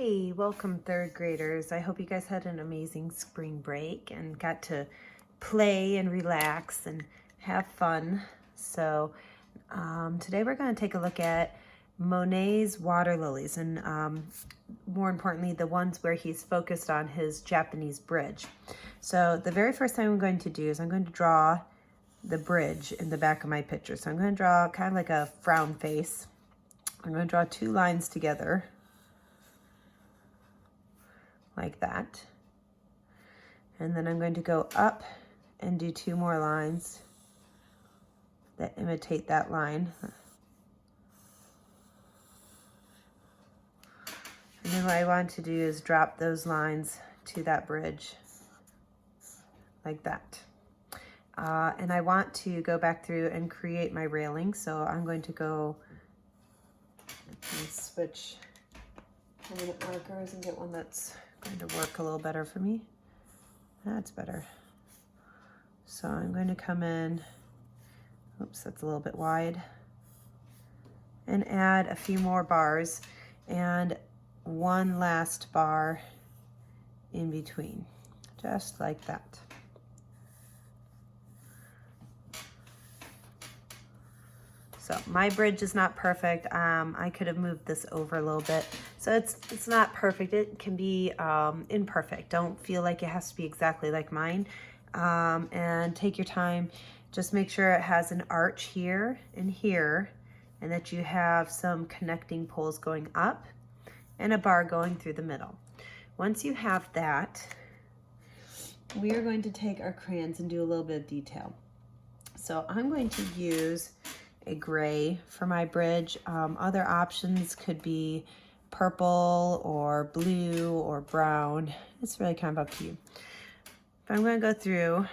Hey, welcome third graders. I hope you guys had an amazing spring break and got to play and relax and have fun. So today we're going to take a look at Monet's water lilies and more importantly the ones where he's focused on his Japanese bridge. So the very first thing I'm going to do is I'm going to draw the bridge in the back of my picture. So I'm going to draw kind of like a frown face. I'm going to draw two lines together like that. And then I'm going to go up and do two more lines that imitate that line. And then what I want to do is drop those lines to that bridge like that. And I want to go back through and create my railing. So I'm going to go and switch permanent markers and get one that's going to work a little better for me. That's better. So I'm going to come in, oops, that's a little bit wide, and add a few more bars and one last bar in between, just like that. So my bridge is not perfect. I could have moved this over a little bit. So it's not perfect. It can be imperfect. Don't feel like it has to be exactly like mine. And take your time. Just make sure it has an arch here and here, and that you have some connecting poles going up and a bar going through the middle. Once you have that, we are going to take our crayons and do a little bit of detail. So I'm going to use a gray for my bridge. Other options could be purple or blue or brown. It's really kind of up to you. But I'm going to go through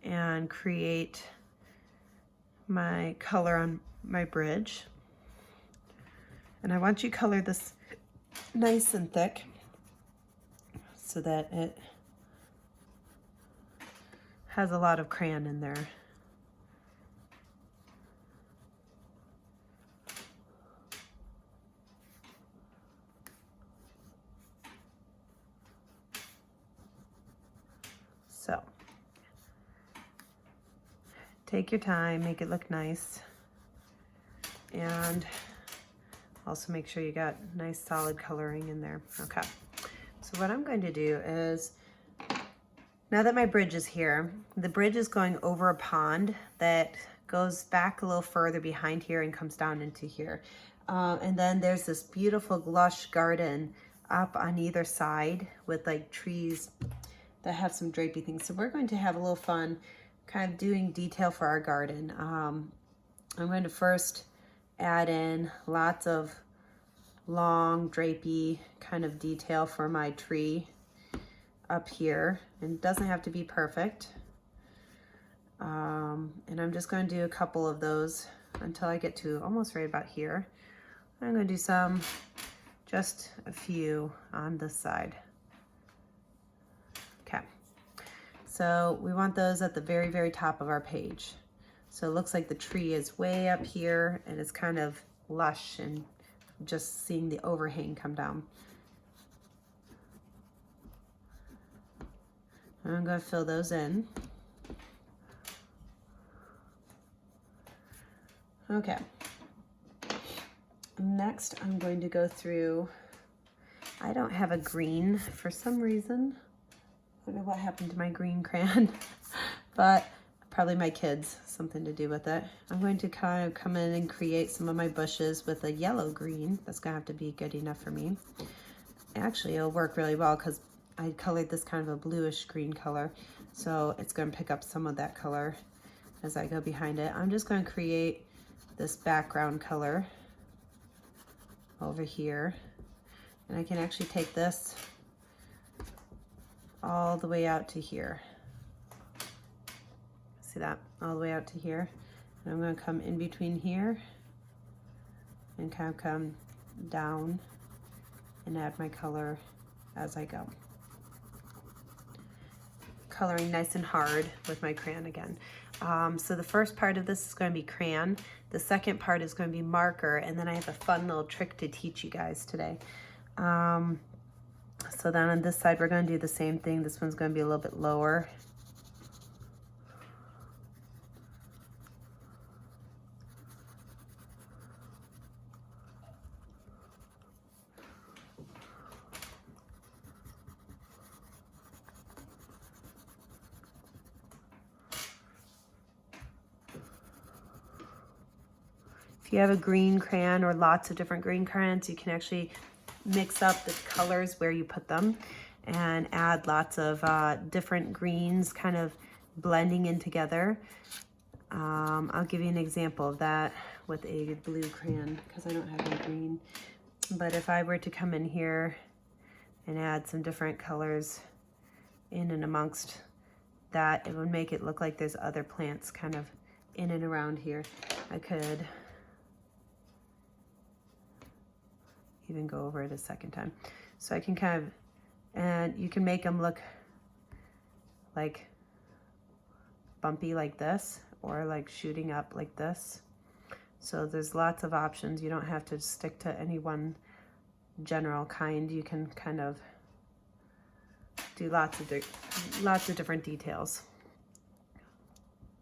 and create my color on my bridge. And I want you to color this nice and thick so that it has a lot of crayon in there. So take your time, make it look nice, and also make sure you got nice solid coloring in there. Okay, so what I'm going to do is, now that my bridge is here, the bridge is going over a pond that goes back a little further behind here and comes down into here. And then there's this beautiful lush garden up on either side with like trees that have some drapey things. So we're going to have a little fun kind of doing detail for our garden. I'm going to first add in lots of long drapey kind of detail for my tree up here. And it doesn't have to be perfect. And I'm just going to do a couple of those until I get to almost right about here. I'm going to do just a few on this side. Okay, so we want those at the very, very top of our page. So it looks like the tree is way up here and it's kind of lush and just seeing the overhang come down. I'm going to fill those in. Okay. Next, I'm going to go through, I don't have a green for some reason. I don't know what happened to my green crayon, but probably my kids, something to do with it. I'm going to kind of come in and create some of my bushes with a yellow green. That's gonna have to be good enough for me. Actually, it'll work really well because I colored this kind of a bluish green color. So it's gonna pick up some of that color as I go behind it. I'm just gonna create this background color over here. And I can actually take this all the way out to here. See that? All the way out to here. And I'm going to come in between here and kind of come down and add my color as I go. Coloring nice and hard with my crayon again. So the first part of this is going to be crayon. The second part is going to be marker, and then I have a fun little trick to teach you guys today. So then on this side, we're going to do the same thing. This one's going to be a little bit lower. If you have a green crayon or lots of different green crayons, you can actually mix up the colors where you put them and add lots of different greens kind of blending in together. I'll give you an example of that with a blue crayon because I don't have any green. But if I were to come in here and add some different colors in and amongst that, it would make it look like there's other plants kind of in and around here. I could even go over it a second time. So I can kind of, and you can make them look like bumpy like this, or like shooting up like this. So there's lots of options. You don't have to stick to any one general kind. You can kind of do lots of different details.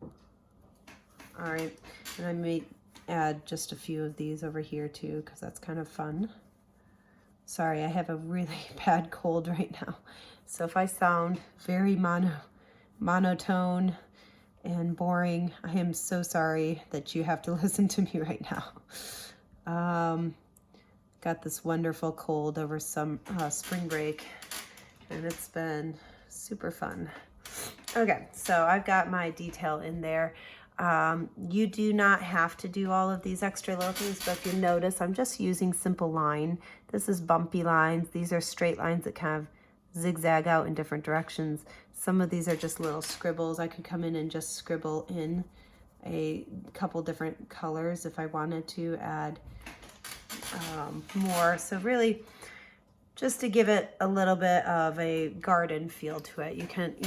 All right, and I may add just a few of these over here too, because that's kind of fun. Sorry, I have a really bad cold right now. So if I sound very monotone and boring, I am so sorry that you have to listen to me right now. Got this wonderful cold over some spring break, and it's been super fun. Okay, so I've got my detail in there. You do not have to do all of these extra little things, but if you notice, I'm just using simple line. This is bumpy lines. These are straight lines that kind of zigzag out in different directions. Some of these are just little scribbles. I could come in and just scribble in a couple different colors if I wanted to add more. So really, just to give it a little bit of a garden feel to it. You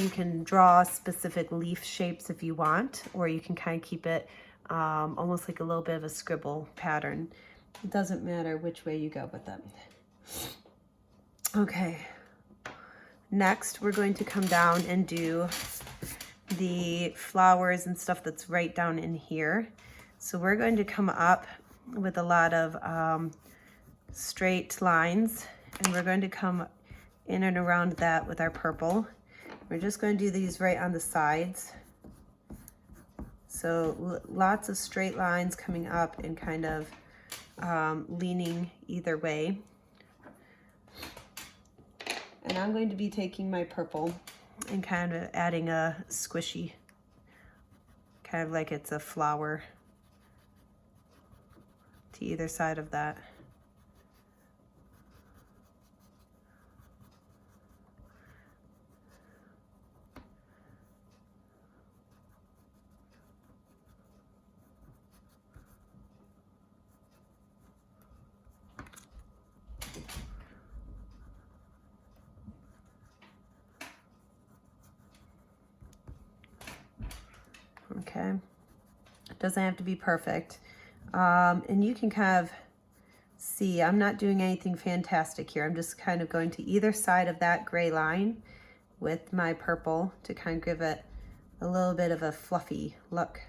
can draw specific leaf shapes if you want, or you can kind of keep it almost like a little bit of a scribble pattern. It doesn't matter which way you go with it. Okay, next we're going to come down and do the flowers and stuff that's right down in here. So we're going to come up with a lot of straight lines, and we're going to come in and around that with our purple. We're just going to do these right on the sides. So lots of straight lines coming up and kind of leaning either way. And I'm going to be taking my purple and kind of adding a squishy, kind of like it's a flower to either side of that. Okay, it doesn't have to be perfect. And you can kind of see, I'm not doing anything fantastic here. I'm just kind of going to either side of that gray line with my purple to kind of give it a little bit of a fluffy look,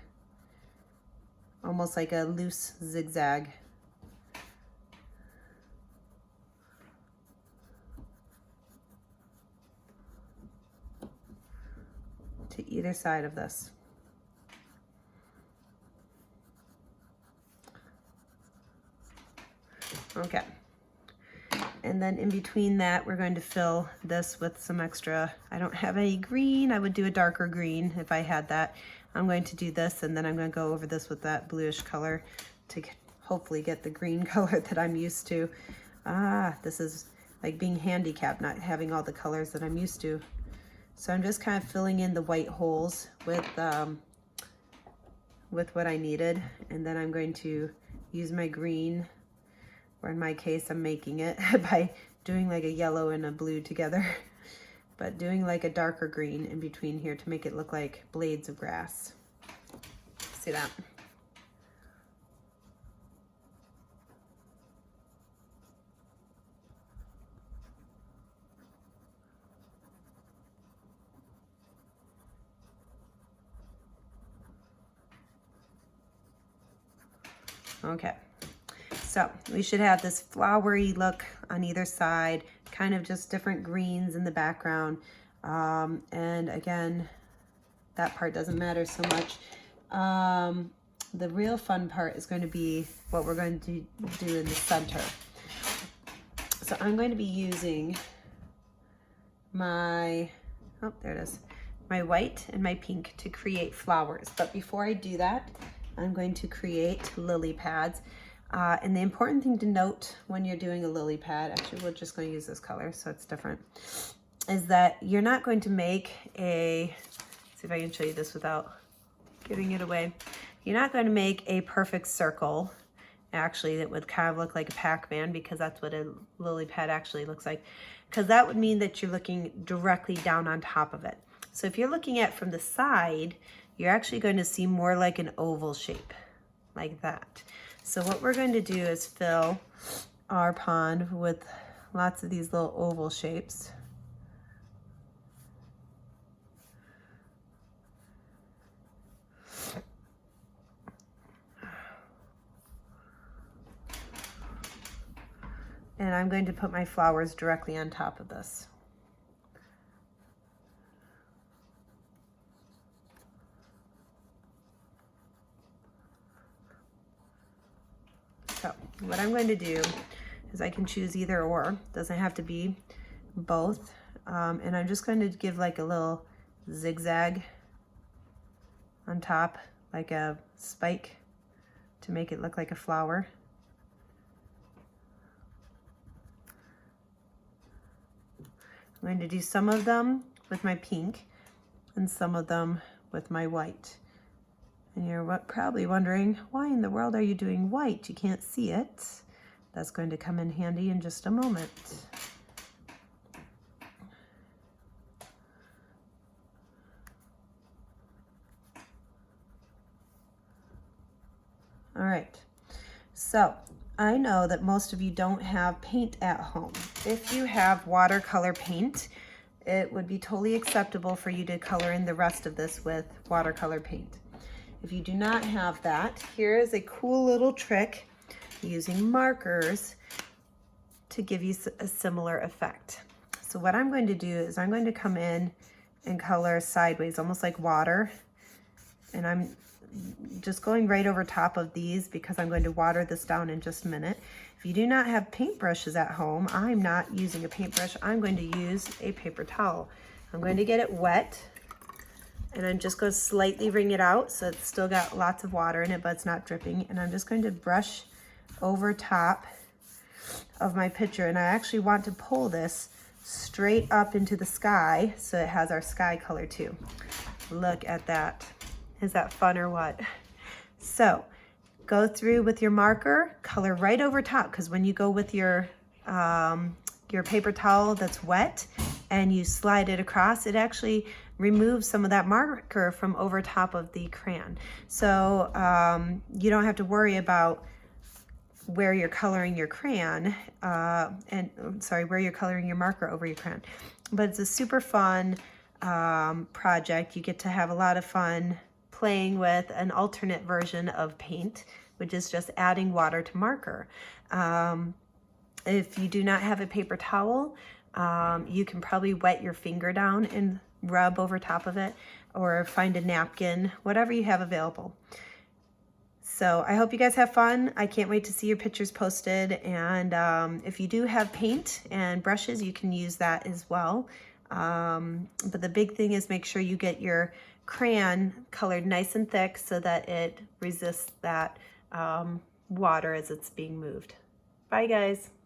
almost like a loose zigzag. To either side of this. Okay, and then in between that, we're going to fill this with some extra, I don't have any green, I would do a darker green if I had that. I'm going to do this, and then I'm going to go over this with that bluish color to hopefully get the green color that I'm used to. This is like being handicapped, not having all the colors that I'm used to. So I'm just kind of filling in the white holes with what I needed, and then I'm going to use my green, or in my case, I'm making it by doing like a yellow and a blue together, but doing like a darker green in between here to make it look like blades of grass. See that? Okay, so we should have this flowery look on either side, kind of just different greens in the background. And again, that part doesn't matter so much. The real fun part is going to be what we're going to do in the center. So I'm going to be using my, oh, there it is, my white and my pink to create flowers. But before I do that, I'm going to create lily pads. And the important thing to note when you're doing a lily pad, actually we're just going to use this color so it's different, is that you're not going to make a, see if I can show you this without giving it away. You're not going to make a perfect circle, actually, that would kind of look like a Pac-Man, because that's what a lily pad actually looks like, because that would mean that you're looking directly down on top of it. So if you're looking at from the side, you're actually going to see more like an oval shape, like that. So what we're going to do is fill our pond with lots of these little oval shapes. And I'm going to put my flowers directly on top of this. So what I'm going to do is I can choose either or, doesn't have to be both. And I'm just going to give like a little zigzag on top, like a spike, to make it look like a flower. I'm going to do some of them with my pink and some of them with my white. And you're probably wondering, why in the world are you doing white? You can't see it. That's going to come in handy in just a moment. All right, so I know that most of you don't have paint at home. If you have watercolor paint, it would be totally acceptable for you to color in the rest of this with watercolor paint. If you do not have that, here is a cool little trick using markers to give you a similar effect. So what I'm going to do is I'm going to come in and color sideways, almost like water. And I'm just going right over top of these because I'm going to water this down in just a minute. If you do not have paintbrushes at home, I'm not using a paintbrush. I'm going to use a paper towel. I'm going to get it wet, and I'm just going to slightly wring it out so it's still got lots of water in it, but it's not dripping. And I'm just going to brush over top of my picture. And I actually want to pull this straight up into the sky so it has our sky color too. Look at that. Is that fun or what? So go through with your marker, color right over top, because when you go with your paper towel that's wet and you slide it across, it actually removes some of that marker from over top of the crayon. So you don't have to worry about where you're coloring your crayon, where you're coloring your marker over your crayon. But it's a super fun project. You get to have a lot of fun playing with an alternate version of paint, which is just adding water to marker. If you do not have a paper towel, you can probably wet your finger down and rub over top of it, or find a napkin, whatever you have available. So I hope you guys have fun. I can't wait to see your pictures posted. And if you do have paint and brushes, you can use that as well. But the big thing is make sure you get your crayon colored nice and thick so that it resists that water as it's being moved. Bye guys.